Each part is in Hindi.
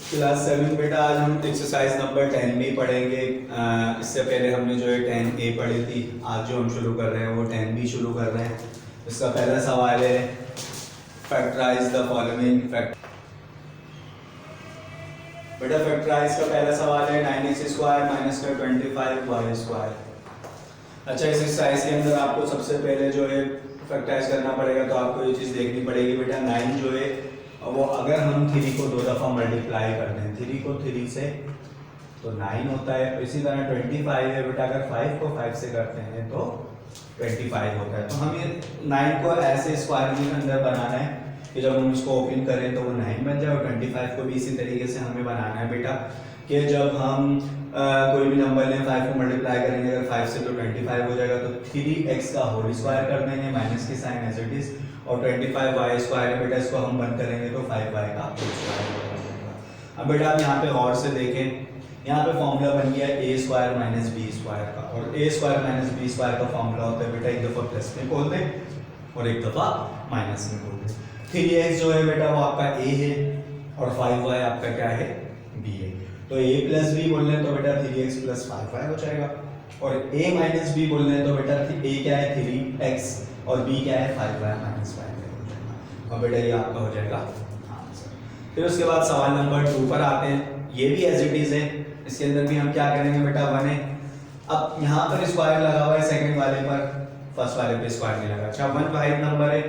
क्लास 7 बेटा आज हम एक्सरसाइज नंबर 10 भी पढ़ेंगे। इससे पहले हमने जो है 10A पढ़ी थी। आज जो हम शुरू कर रहे हैं वो 10 भी शुरू कर रहे हैं। इसका पहला सवाल है फैक्टराइज द फॉलोइंग फैक्ट। बेटा फैक्टराइज का पहला सवाल है 9x² माइनस का 25y²। अच्छा, इस एक्सरसाइज के अंदर आपको सबसे पहले जो है फैक्टराइज करना पड़ेगा, तो आपको ये चीज़ देखनी पड़ेगी बेटा 9 जो है वो अगर हम 3 को 2 दफ़ा मल्टीप्लाई करते हैं, 3 को 3 से तो 9 होता है। इसी तरह 25 है बेटा, अगर 5 को 5 से करते हैं तो 25 होता है। तो हमें 9 को ऐसे स्क्वायर के अंदर बनाना है कि जब हम इसको ओपन करें तो वो 9 बन जाए, और 25 को भी इसी तरीके से हमें बनाना है बेटा कि जब हम कोई भी नंबर लें 5 को मल्टीप्लाई करेंगे, अगर 5 से तो 25 हो जाएगा, तो 3x का होल स्क्वायर कर देंगे माइनस की साइन एज इट इज, और 25y² है बेटा, इसको हम बंद करेंगे तो 5y का होल स्क्वायर हो जाएगा। अब बेटा आप यहाँ पे गौर से देखें, यहाँ पे फॉर्मूला बन गया a² माइनस b² का, और a² माइनस b² का फॉर्मूला होता है बेटा एक दफ़ा प्लस में खोल दें और एक दफ़ा माइनस में खोल दें। 3x जो है बेटा वो आपका a है और 5y आपका क्या है, b है। तो a प्लस b बोल रहे हैं तो बेटा 3x प्लस 5y हो जाएगा, और a माइनस b बोल रहे हैं तो बेटा a क्या है 3x और b क्या है 5y माइनस 5y हो जाएगा। और बेटा ये आपका हो जाएगा आंसर। फिर उसके बाद सवाल नंबर 2 पर आते हैं। ये भी एज इट इज है, इसके अंदर भी हम क्या करेंगे बेटा 1 है। अब यहाँ पर स्क्वायर लगा हुआ है सेकंड वाले पर, फर्स्ट वाले पे स्क्वायर नहीं लगा। अच्छा 1 वाहिद नंबर है,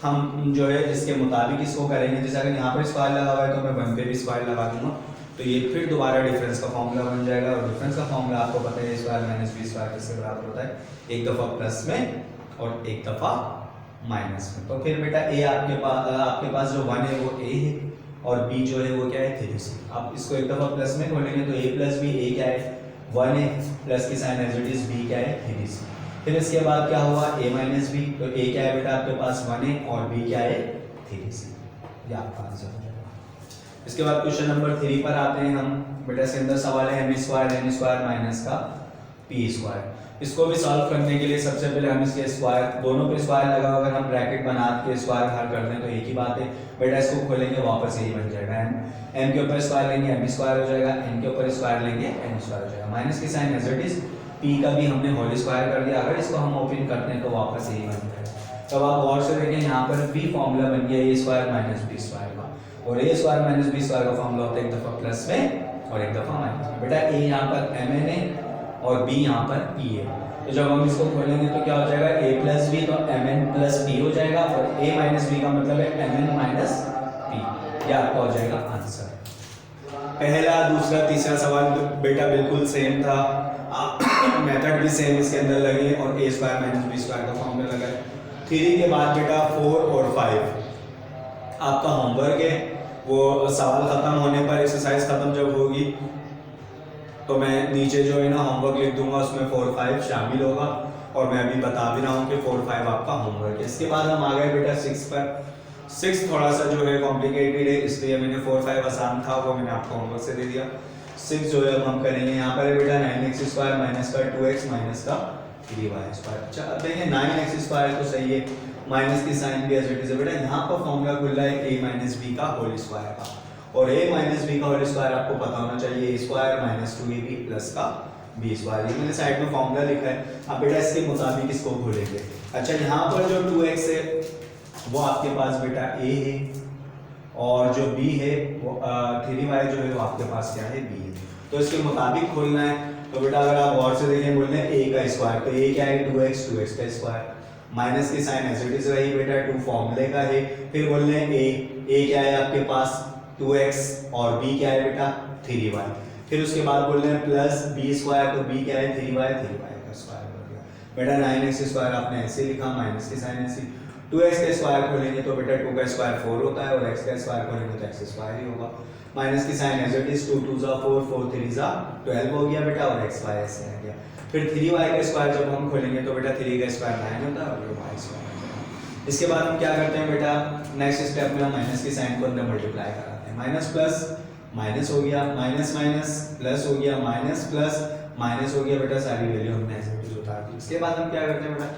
हम जो है इसके मुताबिक इसको करेंगे। जैसे अगर यहाँ पर स्क्वायर लगा हुआ है तो मैं 1 पे भी स्क्वायर लगा दूंगा, तो ये फिर दोबारा डिफरेंस का फॉर्मूला बन जाएगा। और डिफरेंस का फॉर्मूला आपको पता है a² माइनस b² किससे बराबर होता है, एक दफ़ा प्लस में और एक दफ़ा माइनस में। तो फिर बेटा a आपके पास जो 1 है वो a है, और b जो है वो क्या है 3c। आप इसको एक दफ़ा प्लस में खोलेंगे तो a प्लस b, a क्या है 1 है, प्लस की sign as it is b क्या है 3c। फिर इसके बाद क्या हुआ a माइनस b, तो a क्या है बेटा आपके पास 1 है और b क्या है 3c। ये आपका आंसर हो जाएगा। इसके बाद क्वेश्चन नंबर 3 पर आते हैं हम। बेटा इसके अंदर सवाल है m² माइनस का p²। इसको भी सॉल्व करने के लिए सबसे पहले हम इसके स्क्वायर, दोनों पे स्क्वायर लगा, अगर हम ब्रैकेट बना के स्क्वायर बाहर कर दें तो एक ही बात है बेटा, इसको खोलेंगे वापस यही बन जाएगा। m के ऊपर स्क्वायर लेंगे m² हो जाएगा, n के ऊपर स्क्वायर लेंगे n² हो जाएगा। माइनस की sign as it is, p का भी हमने होल स्क्वायर कर दिया, अगर इसको हम ओपन करते हैं तो वापस यही बन जाएगा। तब आप गौर से देखें, यहाँ पर भी फॉर्मूला बन गया a² माइनस b² का, और a² माइनस b² का फॉर्मूला होता है एक दफ़ा प्लस में और एक दफ़ा माइनस में। बेटा a यहाँ पर mn है और b यहाँ पर p है, तो जब हम इसको खोलेंगे तो क्या हो जाएगा a प्लस b, तो mn प्लस p हो जाएगा, और a माइनस b का मतलब है mn माइनस p। यह आपका हो जाएगा आंसर। पहला दूसरा तीसरा सवाल बेटा बिल्कुल सेम था, मेथड भी सेम इसके अंदर लगे, और a² माइनस b² का फॉर्मूला लगा है। 3 के बाद बेटा 4 और 5 आपका होमवर्क है। वो सवाल ख़त्म होने पर, एक्सरसाइज ख़त्म जब होगी तो मैं नीचे जो है ना होमवर्क लिख दूंगा, उसमें 4 5 शामिल होगा, और मैं अभी बता भी रहा हूँ कि 4 5 आपका होमवर्क है। इसके बाद हम आ गए बेटा 6 पर। 6 थोड़ा सा जो है कॉम्प्लिकेटेड है, इसलिए मैंने 4 5 आसान था वो मैंने आपको होमवर्क से दे दिया। 6 जो है हम करेंगे यहाँ पर बेटा 9x² माइनस का 2x माइनस का 3y²। अच्छा अब देखिए 9x² तो सही है, माइनस की साइन भी एज इट इज है। बेटा यहाँ पर फॉर्मूला खुल रहा है a माइनस b का होल स्क्वायर का, और a माइनस b का होल स्क्वायर आपको पता होना चाहिए a² माइनस 2ab प्लस का b²। ये मैंने साइड में फॉर्मूला लिखा है। अब बेटा इसके मुताबिक इसको खोलेंगे। अच्छा यहाँ पर जो 2x है वो आपके पास बेटा a है, और जो b है वो 3y जो है वो आपके पास क्या है b है, तो इसके मुताबिक खोलना है। तो बेटा अगर आप गौर से देखें, बोल रहे हैं a का स्क्वायर, तो a क्या है 2x का स्क्वायर, माइनस की साइन एज इट इज रही बेटा 2 फॉर्मूले का है। फिर बोल रहे हैं a क्या है आपके पास 2x और b क्या है बेटा 3y। फिर उसके बाद बोल रहे हैं प्लस b², तो b क्या है 3y का स्क्वायर हो गया। बेटा 9x² आपने ऐसे लिखा, माइनस की साइन ऐसी। 2x का स्क्वायर खोलेंगे तो बेटा 2 का स्क्वायर 4 होता है, और x का स्क्वायर खोलेंगे तो x² ही होगा। माइनस की साइन एज इट इज, 2 2 4 4 3 12 हो गया बेटा, और xy ऐसे आ गया। फिर 3y का स्क्वायर जब हम खोलेंगे तो बेटा 3 का स्क्वायर 9 होता है, और ये y²। इसके बाद हम क्या करते हैं बेटा, नेक्स्ट स्टेप में हम माइनस की साइन को अंदर मल्टीप्लाई कराते हैं। माइनस प्लस माइनस हो गया, माइनस माइनस प्लस हो गया, माइनस प्लस माइनस हो गया बेटा, सारी वैल्यू हमने ऐसे उतार दी। इसके बाद हम क्या करते हैं बेटा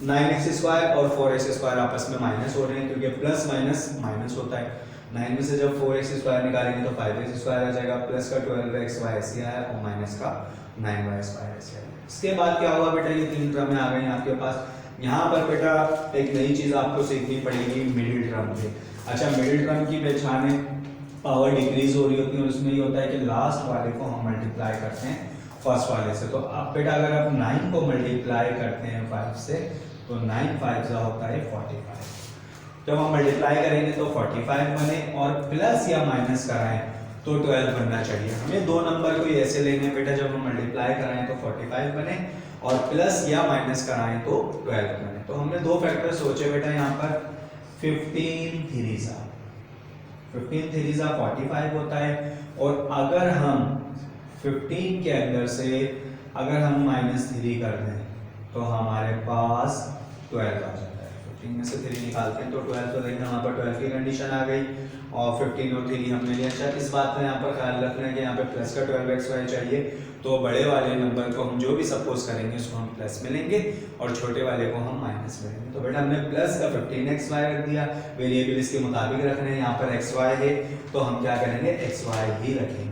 9x² और 4x² आपस में माइनस हो रहे हैं, क्योंकि प्लस माइनस माइनस होता है। 9 में से जब 4x² निकालेंगे तो 5x² आ जाएगा, प्लस का 12xy ऐसे आया और माइनस का 9y² ऐसे आया। इसके बाद क्या हुआ बेटा, ये 3 टर्म आ गई आपके पास। यहाँ पर बेटा एक नई चीज़ आपको सीखनी पड़ेगी मिडिल टर्म पे। अच्छा, मिडिल टर्म की पहचान है, पावर डिक्रीज हो रही होती है, उसमें ये होता है कि लास्ट वाले को हम मल्टीप्लाई करते हैं फर्स्ट वाले से। तो अब बेटा अगर आप 9 को मल्टीप्लाई करते हैं 5 से तो 9 5 होता है 45। जब हम मल्टीप्लाई करेंगे तो 45 बने और प्लस या माइनस कराएं तो 12 बनना चाहिए। हमें दो नंबर को ऐसे लेने हैं बेटा, जब हम मल्टीप्लाई कराएं तो 45 बने और प्लस या माइनस कराएं तो 12 बने। तो हमने दो फैक्टर सोचे बेटा, यहाँ पर 15 3 45 होता है, और अगर हम 15 के अंदर से अगर हम -3 कर दें तो हमारे पास 12 आ जाता है। 15 में से 3 निकालते हैं तो 12, तो देखिए यहाँ पर 12 की कंडीशन आ गई और 15 और 3 हमने लिया। अच्छा, इस बात का यहाँ पर ख्याल रखना है कि यहाँ पे प्लस का 12xy चाहिए, तो बड़े वाले नंबर को हम जो भी सपोज करेंगे उसको हम प्लस में लेंगे और छोटे वाले को हम माइनस में लेंगे। तो बेटा हमने प्लस का 15xy रख दिया, वेरिएबल इसके मुताबिक रखने हैं। यहाँ पर xy है तो हम क्या करेंगे, xy ही रखेंगे।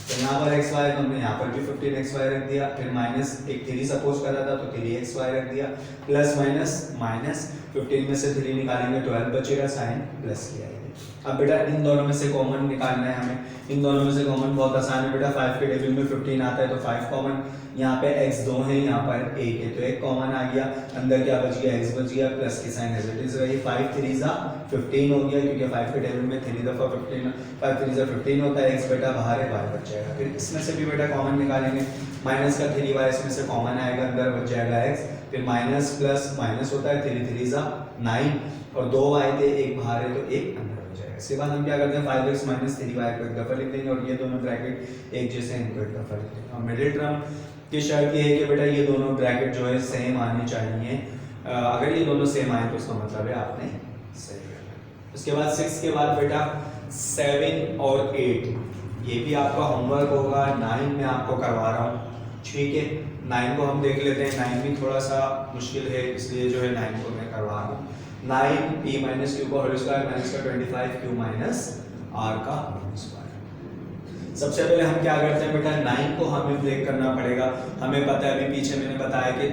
तो यहाँ पर xy तो हमने यहाँ पर भी 15xy रख दिया, फिर माइनस एक 3 सपोज करा था तो 3xy रख दिया, प्लस माइनस माइनस 15 में से 3 निकालेंगे 12 बचेगा, साइन प्लस की आएगी। अब बेटा इन दोनों में से कॉमन निकालना है हमें। इन दोनों में से कॉमन बहुत आसान है बेटा, 5 के टेबल में 15 आता है तो 5 कॉमन, यहाँ पे x 2 है, यहाँ पर 1 है तो 1 कॉमन आ गया, अंदर क्या बच गया, x बच गया, प्लस की साइन एज इट इज रही। 5 3 15 हो गया, क्योंकि 5 के टेबल में 3 दफा 15, 5 3 15 होता है, x बेटा बाहर है, y बच जाएगा। फिर इसमें से भी बेटा कॉमन निकालेंगे, माइनस का 3y इसमें से कॉमन आएगा, अंदर बच जाएगा x, फिर माइनस प्लस माइनस होता है, 3 3 9 और 2y थे, एक बाहर है तो एक अंदर हो जाएगा। इसके बाद हम क्या करते हैं, 5x माइनस 3y को एक दफा लिख देंगे और ये दोनों ब्रैकेट एक जैसे इनको एक दफा लिख देंगे। और मिडिल टर्म की शर्त ये है कि बेटा ये दोनों ब्रैकेट जो है सेम आने चाहिए। अगर ये दोनों सेम आए तो उसका मतलब है आपने सही करना। उसके बाद 6 के बाद बेटा 7 और 8, ये भी आपका होमवर्क होगा। 9 में आपको करवा रहा हूँ, ठीक है। 9 को हम देख लेते हैं, 9 भी थोड़ा सा मुश्किल है, इसलिए जो है 9 को मैं करवा रहा हूँ। 9 p माइनस क्यू का होल स्क्वायर माइनस का 25 q माइनस r का होल स्क्वायर। सबसे पहले हम क्या करते हैं बेटा, 9 को हमें ब्रेक करना पड़ेगा। हमें पता है, अभी पीछे मैंने बताया कि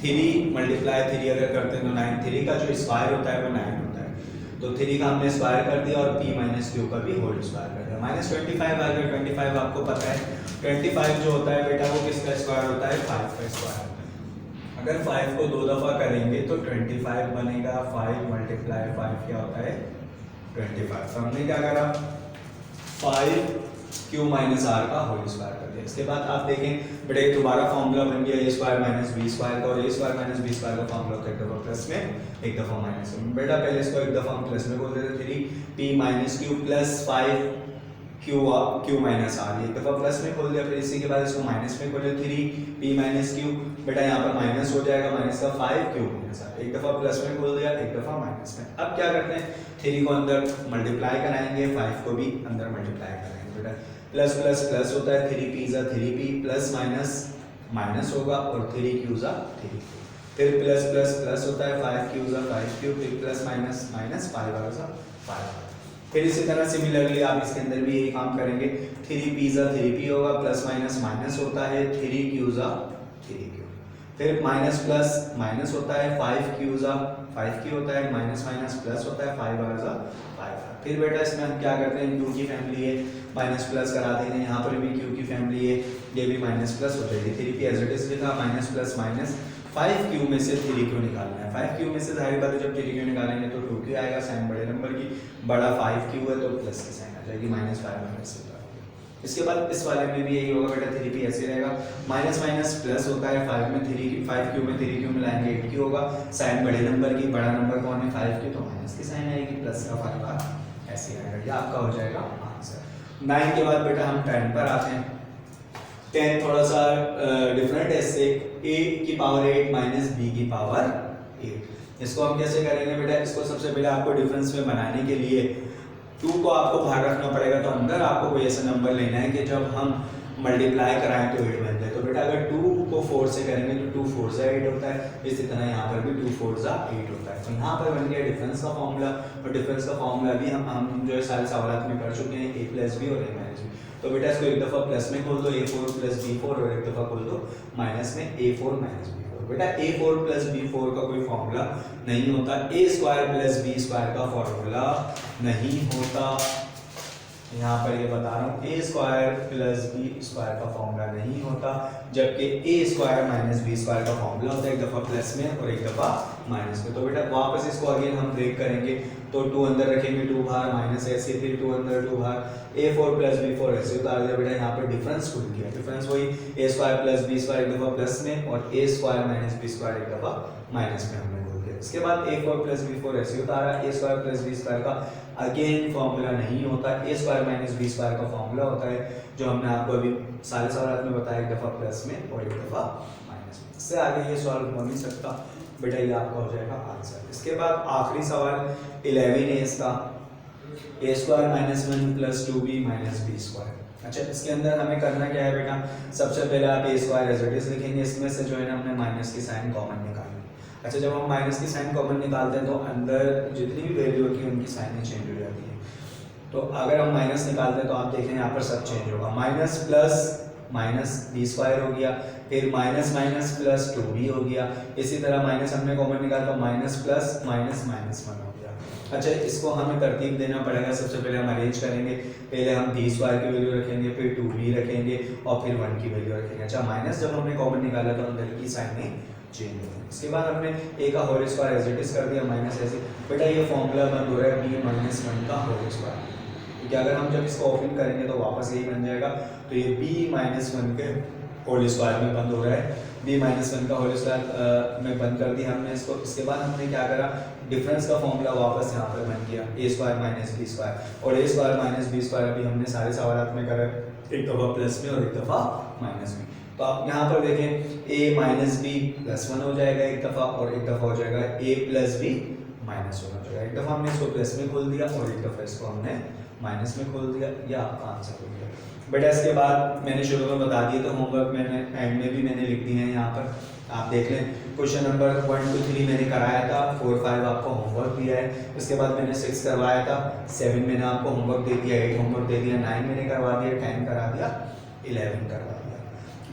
3 मल्टीप्लाई 3 अगर करते हैं तो 9, 3 का जो स्क्वायर होता है वो 9 होता है, तो 3 का हमने स्क्वायर कर दिया और p माइनस क्यू का भी होल स्क्वायर कर दिया। माइनस 25 आ गया, 25 आपको पता है 25 जो होता है बेटा वो किसका स्क्वायर होता है, 5 का स्क्वायर। अगर 5 को 2 दफा करेंगे तो 25 बनेगा, 5 मल्टीप्लाई 5 क्या होता है 25। तो हमने क्या करा, 5 q माइनस r का होल स्क्वायर कर दिया। इसके बाद आप देखें बेटा एक दोबारा फॉर्मूला बन गया a square minus b square का, और a square minus b square का फॉर्मूला होता है एक दफा प्लस में एक दफा माइनस में। बेटा पहले इसको एक दफा हम प्लस में बोल देते, 3p minus q plus 5 q minus r, एक दफा प्लस में खोल दिया, फिर इसी के बाद इसको माइनस में खोले 3p माइनस q, बेटा यहाँ पर माइनस हो जाएगा, माइनस का 5q माइनस r, एक दफा प्लस में खोल दिया, एक दफा माइनस में। अब क्या करते हैं, 3 को अंदर मल्टीप्लाई कराएंगे, 5 को भी अंदर मल्टीप्लाई कराएंगे। बेटा प्लस प्लस प्लस होता है, 3p = 3p, plus minus minus होगा और 3q = 3q, फिर प्लस प्लस प्लस होता है, 5q = 5q, फिर प्लस माइनस माइनस 5 = 5। फिर इसी तरह सिमिलरली आप इसके अंदर भी यही काम करेंगे, 3p = 3p होगा, प्लस माइनस माइनस होता है, 3q = 3q, फिर माइनस प्लस माइनस होता है, 5q = 5q होता है, माइनस माइनस प्लस होता है, 5 = 5। फिर बेटा इसमें हम क्या करते हैं, q की फैमिली है, माइनस प्लस करा देंगे, यहाँ पर भी q की फैमिली है, ये भी माइनस प्लस हो जाएगी, 3p एज इट इज लिखा, माइनस प्लस माइनस 5q में से 3q निकालना है। 5q में से जाहिर बात है जब 3q निकालेंगे तो 2q आएगा, साइन बड़े नंबर की, बड़ा 5q है तो प्लस की साइन आ जाएगी, -5 माइनस। इसके बाद इस वाले में भी यही होगा बेटा, 3p ऐसे रहेगा, माइनस माइनस प्लस होता है, 5q में 3q मिलाएंगे 8q होगा, साइन बड़े नंबर की, बड़ा नंबर कौन है 5q, तो माइनस की साइन आएगी, प्लस का फर्क ऐसे आएगा, ये आपका हो जाएगा आंसर। 9 के बाद बेटा हम 10 पर आते हैं। 10 थोड़ा सा डिफरेंट है इससे, a की पावर 8 माइनस b की पावर 8। इसको हम कैसे करेंगे बेटा, इसको सबसे पहले आपको डिफरेंस में बनाने के लिए 2 को आपको बाहर रखना पड़ेगा, तो अंदर आपको कोई ऐसा नंबर लेना है कि जब हम मल्टीप्लाई कराएं तो 8 बनता है। तो बेटा अगर 2 को 4 से करेंगे तो 2 4 से 8 होता है, इसी तरह यहाँ पर भी 2 4 से 8 होता है। तो यहाँ पर बन गया डिफरेंस का फॉर्मूला, और डिफरेंस का फॉर्मूला भी हम जो है सारे सवाल में कर चुके हैं, a प्लस बी और a माइनस बी। तो बेटा इसको एक दफ़ा प्लस में खोल दो a4 प्लस b4, और एक दफ़ा खोल दो माइनस में a4 माइनस b4। बेटा a4 प्लस b4 का कोई फॉर्मूला नहीं होता, a square plus b square का फॉर्मूला नहीं होता। यहाँ पर ये बता रहा हूँ a square plus B square का फॉर्मूला नहीं होता, जबकि a square minus B square का फॉर्मूला होता है, एक दफ़ा प्लस में और एक दफ़ा माइनस में। तो बेटा वापस इसको अगेन हम ब्रेक करेंगे, तो 2 अंदर रखेंगे 2 बाहर, माइनस ऐसे, फिर 2 अंदर 2 बाहर, a4 प्लस b4 ऐसे उतार दिया। बेटा यहाँ पर डिफरेंस खुल गया, डिफरेंस वही a square plus B square एक दफ़ा प्लस में, और a square minus B square एक दफ़ा माइनस में हमने बोल दिया। इसके बाद a4 प्लस b4 ऐसे उतारा, a square plus B square का अगेन फॉर्मूला नहीं होता, a square minus B square का फॉर्मूला होता है, जो हमने आपको अभी सारे सवाल में बताया, एक दफ़ा प्लस में और एक दफ़ा माइनस में। इससे आगे ये सवाल हो नहीं सकता बेटा, ये आपका हो जाएगा आंसर। इसके बाद आखिरी सवाल 11 है इसका, a square minus 1 plus 2b minus B square. अच्छा, इसके अंदर हमें करना क्या है बेटा, सबसे पहले आप a square as it is लिखेंगे, इसमें से जो है ना हमने माइनस की साइन कॉमन निकालनी। अच्छा, जब हम माइनस की साइन कॉमन निकालते हैं तो अंदर जितनी भी वैल्यू होती है उनकी साइनें चेंज हो जाती है। तो अगर हम माइनस निकालते हैं तो आप देखें यहाँ पर सब चेंज होगा, minus plus minus B square हो गया, फिर माइनस माइनस प्लस 2b हो गया, इसी तरह माइनस हमने कॉमन निकाला तो माइनस प्लस माइनस माइनस 1 हो गया। अच्छा, इसको हमें तरतीब देना पड़ेगा, सबसे पहले हम अरेंज करेंगे, पहले हम बी स्क्वायर की वैल्यू रखेंगे, फिर 2b रखेंगे और फिर 1 की वैल्यू रखेंगे। अच्छा, माइनस जब हमने कॉमन निकाला तो अंदर की साइनें चेंज हो गई। इसके बाद हमने a का whole square as it is कर दिया, माइनस ऐसे। बेटा ये फॉर्मूला बंद हो रहा है b माइनस 1 का होल स्क्वायर, क्योंकि अगर हम जब इसको ओपन करेंगे तो वापस यही बन जाएगा। तो ये b माइनस 1 के होल स्क्वायर में बंद हो रहा है, b माइनस 1 का होल स्क्वायर में बंद कर दिया हमने इसको। इसके बाद हमने क्या करा, डिफरेंस का फॉर्मूला वापस यहाँ पर बन किया, a square minus B square, और a square minus B square अभी हमने सारे सवाल में करा, एक दफ़ा प्लस में और एक दफ़ा माइनस में। तो आप यहाँ पर देखें a माइनस बी प्लस 1 हो जाएगा एक दफ़ा, और एक दफ़ा हो जाएगा a प्लस बी माइनस 1 हो जाएगा। एक दफ़ा हमने इसको प्लस में खोल दिया और एक दफ़ा इसको हमने माइनस में खोल दिया, यह आपका आंसर हो गया। बेटा इसके बाद मैंने शुरू में बता दिया, तो होमवर्क मैंने एंड में भी मैंने लिख दिए हैं यहाँ पर, आप देख लें। क्वेश्चन नंबर 1 2 3 मैंने कराया था, 4 5 आपको होमवर्क दिया है। उसके बाद मैंने 6 करवाया था, 7 मैंने आपको होमवर्क दे दिया, 8 होमवर्क दे दिया, 9 मैंने करवा दिया, 10 करा दिया, 11 करवा दिया।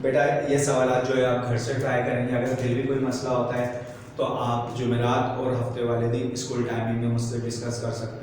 बेटा ये सवाल जो है आप घर से ट्राई करेंगे, अगर फिर भी कोई मसला होता है तो आप जुमेरात और हफ्ते वाले दिन स्कूल टाइमिंग में मुझसे डिस्कस कर सकते हैं।